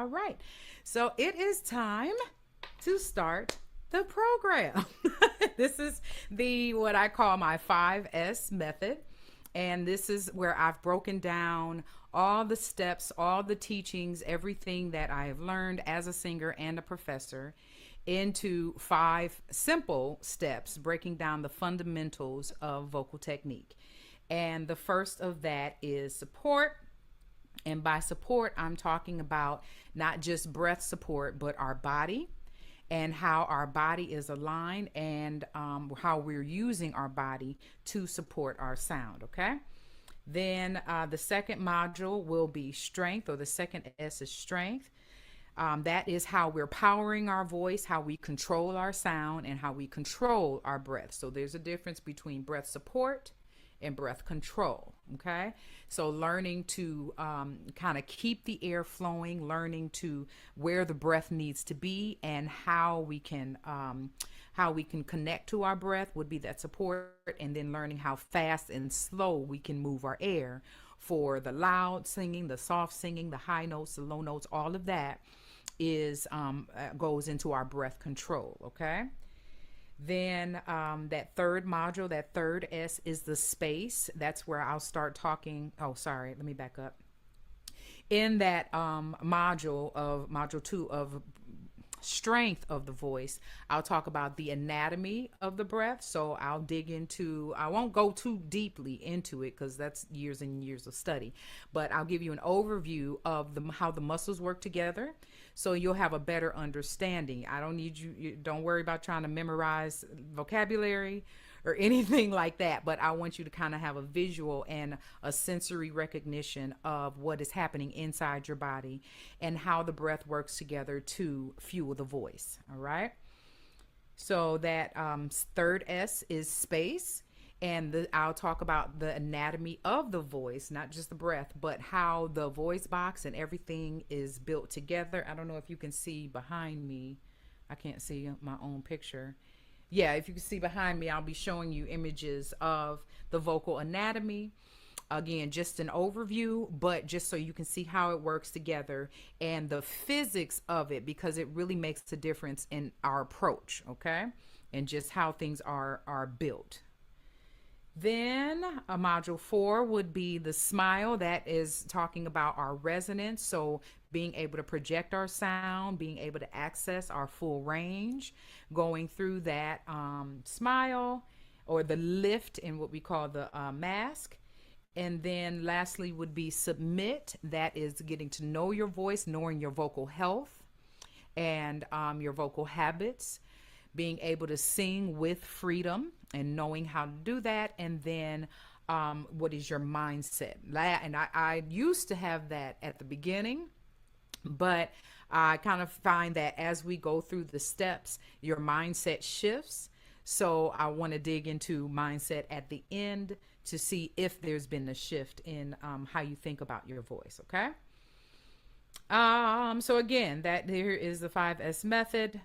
All right. So it is time to start the program. This is the what I call my 5S method. And this is where I've broken down all the steps, all the teachings, everything that I have learned as a singer and a professor into 5 simple steps, breaking down the fundamentals of vocal technique. And the first of that is support. And by support, I'm talking about not just breath support, but our body and how our body is aligned and how we're using our body to support our sound. Okay. Then the second module will be strength, or the second S is strength. That is how we're powering our voice, how we control our sound, and how we control our breath. So there's a difference between breath support and breath control. Okay. So learning to kind of keep the air flowing, learning to where the breath needs to be, and how we can connect to our breath would be that support. And then learning how fast and slow we can move our air for the loud singing, the soft singing, the high notes, the low notes, all of that is goes into our breath control. Okay. Then that third module, that third S is the space. That's where I'll start talking. Oh, sorry. Let me back up. In that module 2 of strength of the voice, I'll talk about the anatomy of the breath. So I'll dig into, I won't go too deeply into it because that's years and years of study, but I'll give you an overview of how the muscles work together, so you'll have a better understanding. I don't need you don't worry about trying to memorize vocabulary or anything like that, but I want you to kind of have a visual and a sensory recognition of what is happening inside your body and how the breath works together to fuel the voice. All right. So that third S is space. And I'll talk about the anatomy of the voice, not just the breath, but how the voice box and everything is built together. I don't know if you can see behind me. I can't see my own picture. Yeah, if you can see behind me, I'll be showing you images of the vocal anatomy. Again, just an overview, but just so you can see how it works together and the physics of it, because it really makes a difference in our approach, okay? And just how things are built. Then a module 4 would be the smile. That is talking about our resonance. So being able to project our sound, being able to access our full range, going through that smile or the lift in what we call the mask. And then lastly would be submit. That is getting to know your voice, knowing your vocal health and your vocal habits, being able to sing with freedom and knowing how to do that. And then what is your mindset? And I used to have that at the beginning, but I kind of find that as we go through the steps, your mindset shifts. So I want to dig into mindset at the end to see if there's been a shift in how you think about your voice. Okay. So again, that here is the 5S method.